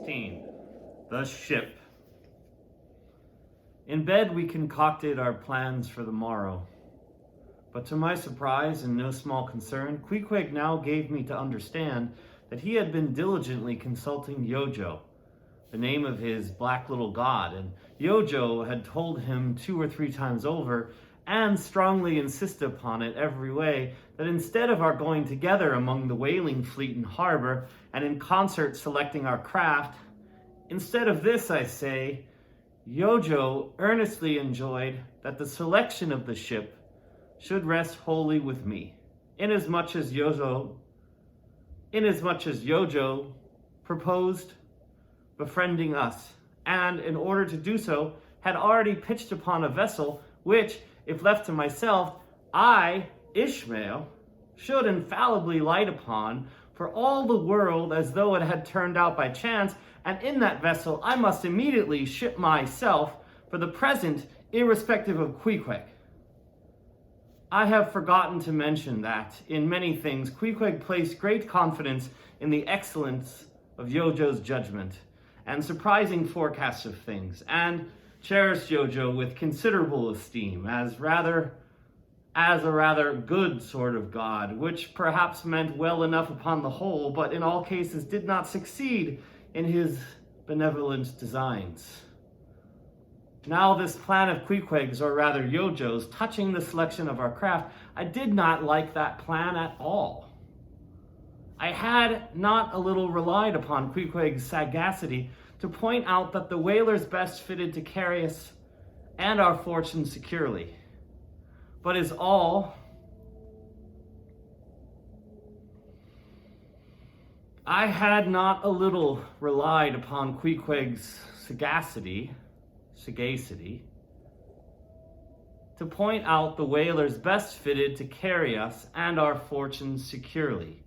16. The Ship. In bed we concocted our plans for the morrow. But to my surprise and no small concern, Queequeg now gave me to understand that he had been diligently consulting Yojo, the name of his black little god, and Yojo had told him 2 or 3 times over, and strongly insisted upon it every way, that instead of our going together among the whaling fleet in harbor and in concert selecting our craft, instead of this, I say, Yojo earnestly enjoyed that the selection of the ship should rest wholly with me, inasmuch as Yojo proposed befriending us, and in order to do so, had already pitched upon a vessel which, if left to myself, I, Ishmael, should infallibly light upon for all the world as though it had turned out by chance, and in that vessel I must immediately ship myself, for the present, irrespective of Queequeg. I have forgotten to mention that, in many things, Queequeg placed great confidence in the excellence of Yojo's judgment and surprising forecasts of things, and cherished Yojo with considerable esteem as a rather good sort of god, which perhaps meant well enough upon the whole, but in all cases did not succeed in his benevolent designs. Now this plan of Queequeg's, or rather Yojo's, touching the selection of our craft, I did not like that plan at all. I had not a little relied upon Queequeg's sagacity to point out that the whalers best fitted to carry us and our fortune securely. But is all I had not a little relied upon Queequeg's sagacity to point out the whalers best fitted to carry us and our fortunes securely.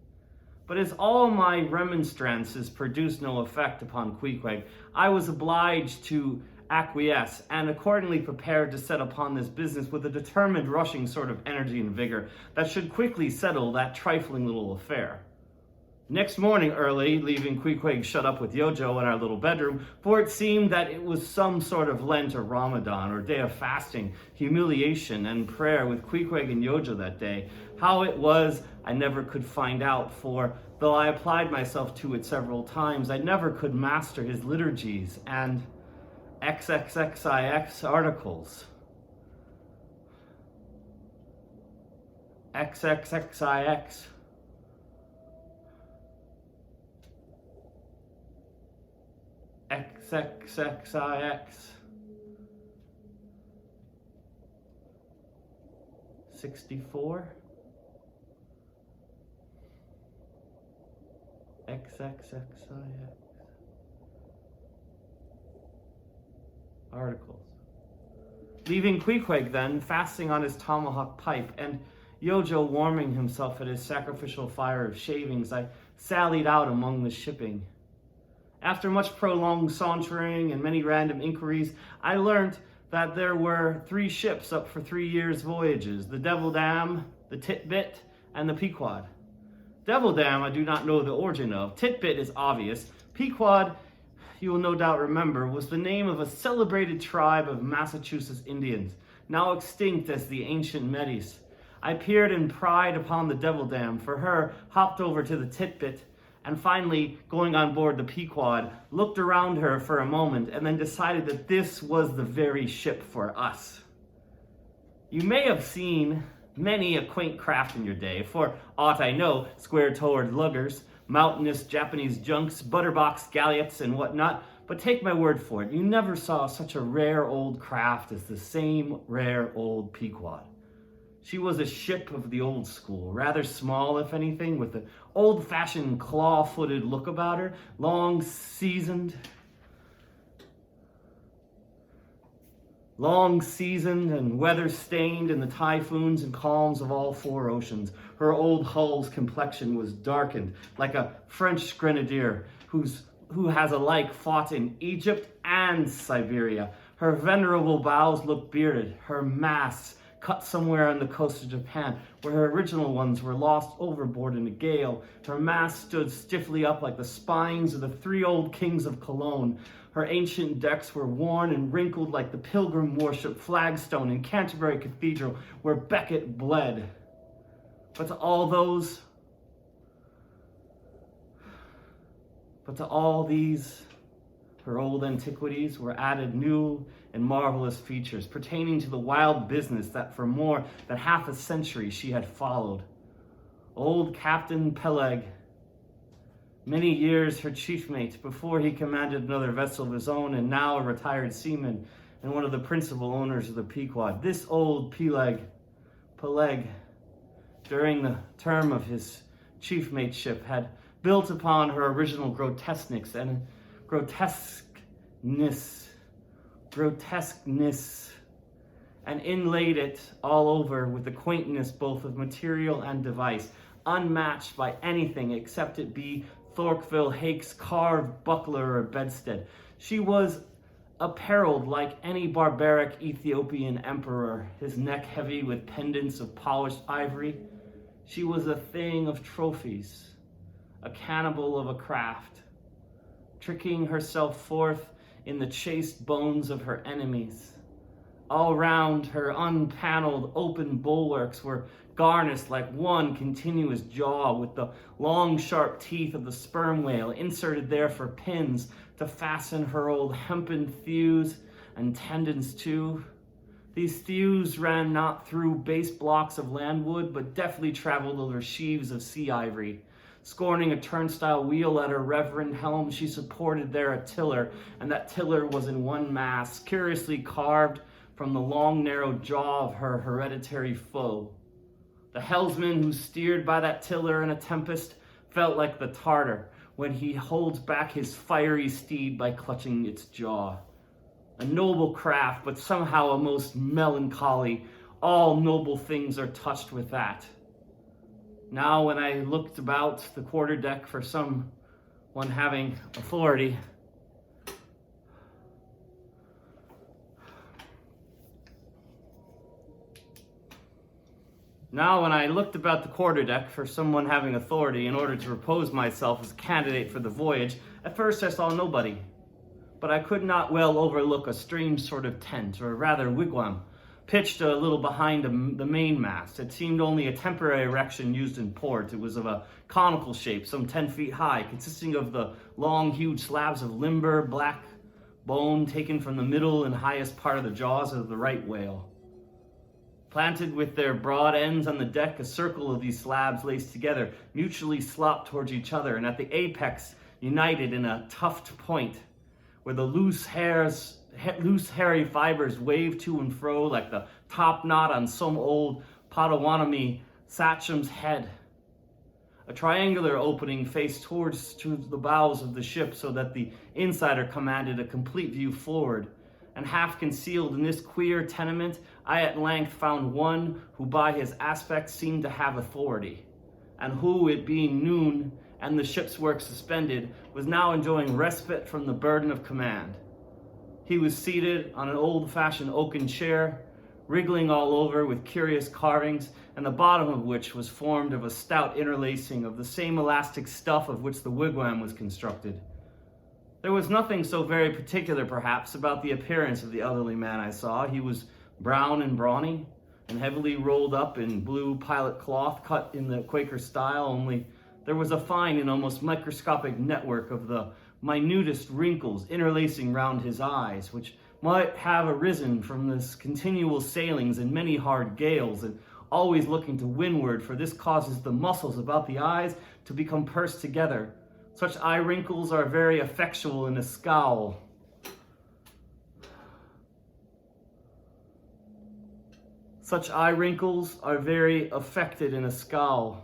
But as all my remonstrances produced no effect upon Queequeg, I was obliged to acquiesce and accordingly prepared to set upon this business with a determined rushing sort of energy and vigor that should quickly settle that trifling little affair. Next morning early, leaving Queequeg shut up with Yojo in our little bedroom, for it seemed that it was some sort of Lent or Ramadan or day of fasting, humiliation, and prayer with Queequeg and Yojo that day. How it was, I never could find out, for though I applied myself to it several times, I never could master his liturgies and XXXIX articles. XXXIX. XXXIX 64 XXXIX articles. Leaving Queequeg then, fasting on his tomahawk pipe, and Yojo warming himself at his sacrificial fire of shavings, I sallied out among the shipping. After much prolonged sauntering and many random inquiries, I learnt that there were 3 ships up for 3 years' voyages: the Devil Dam, the Tit-Bit, and the Pequod. Devil Dam I do not know the origin of. Tit-Bit is obvious. Pequod, you will no doubt remember, was the name of a celebrated tribe of Massachusetts Indians, now extinct as the ancient Metis. I peered in pride upon the Devil Dam, for her, hopped over to the Tit-Bit, and finally, going on board the Pequod, looked around her for a moment and then decided that this was the very ship for us. You may have seen many a quaint craft in your day, for aught I know, square-toed luggers, mountainous Japanese junks, butterbox galliots, and whatnot, but take my word for it, you never saw such a rare old craft as the same rare old Pequod. She was a ship of the old school, rather small, if anything, with an old-fashioned claw-footed look about her, long seasoned and weather-stained in the typhoons and calms of all 4 oceans. Her old hull's complexion was darkened, like a French grenadier who has alike fought in Egypt and Siberia. Her venerable bows looked bearded, her masts cut somewhere on the coast of Japan, where her original ones were lost overboard in a gale. Her masts stood stiffly up like the spines of the 3 old kings of Cologne. Her ancient decks were worn and wrinkled like the pilgrim worship flagstone in Canterbury Cathedral, where Becket bled. But to all these, her old antiquities, were added new and marvelous features pertaining to the wild business that for more than half a century she had followed. Old Captain Peleg, many years her chief mate before he commanded another vessel of his own, and now a retired seaman and one of the principal owners of the Pequod. This old Peleg, during the term of his chief mateship, had built upon her original grotesqueness, and inlaid it all over with the quaintness both of material and device, unmatched by anything except it be Thorkville Hake's carved buckler or bedstead. She was apparelled like any barbaric Ethiopian emperor, his neck heavy with pendants of polished ivory. She was a thing of trophies, a cannibal of a craft, tricking herself forth in the chased bones of her enemies. All round her unpaneled open bulwarks were garnished like one continuous jaw, with the long sharp teeth of the sperm whale inserted there for pins to fasten her old hempen thews and tendons to. These thews ran not through base blocks of landwood, but deftly traveled over sheaves of sea ivory. Scorning a turnstile wheel at her reverend helm, she supported there a tiller, and that tiller was in one mass, curiously carved from the long narrow jaw of her hereditary foe. The helmsman who steered by that tiller in a tempest felt like the Tartar when he holds back his fiery steed by clutching its jaw. A noble craft, but somehow a most melancholy. All noble things are touched with that. Now when I looked about the quarterdeck for someone having authority, in order to propose myself as a candidate for the voyage, at first I saw nobody. But I could not well overlook a strange sort of tent, or rather wigwam, pitched a little behind the mainmast. It seemed only a temporary erection used in port. It was of a conical shape, some 10 feet high, consisting of the long, huge slabs of limber, black bone taken from the middle and highest part of the jaws of the right whale. Planted with their broad ends on the deck, a circle of these slabs laced together, mutually slopped towards each other, and at the apex united in a tuft point, where the loose hairy fibers waved to and fro like the top knot on some old Potawatomi sachem's head. A triangular opening faced towards the bows of the ship, so that the insider commanded a complete view forward. And half concealed in this queer tenement, I at length found one who by his aspect seemed to have authority, and who, it being noon and the ship's work suspended, was now enjoying respite from the burden of command. He was seated on an old-fashioned oaken chair, wriggling all over with curious carvings, and the bottom of which was formed of a stout interlacing of the same elastic stuff of which the wigwam was constructed. There was nothing so very particular, perhaps, about the appearance of the elderly man I saw. He was brown and brawny, and heavily rolled up in blue pilot cloth cut in the Quaker style, only there was a fine and almost microscopic network of the minutest wrinkles interlacing round his eyes, which might have arisen from this continual sailings and many hard gales, and always looking to windward, for this causes the muscles about the eyes to become pursed together. Such eye wrinkles are very effectual in a scowl. Such eye wrinkles are very affected in a scowl.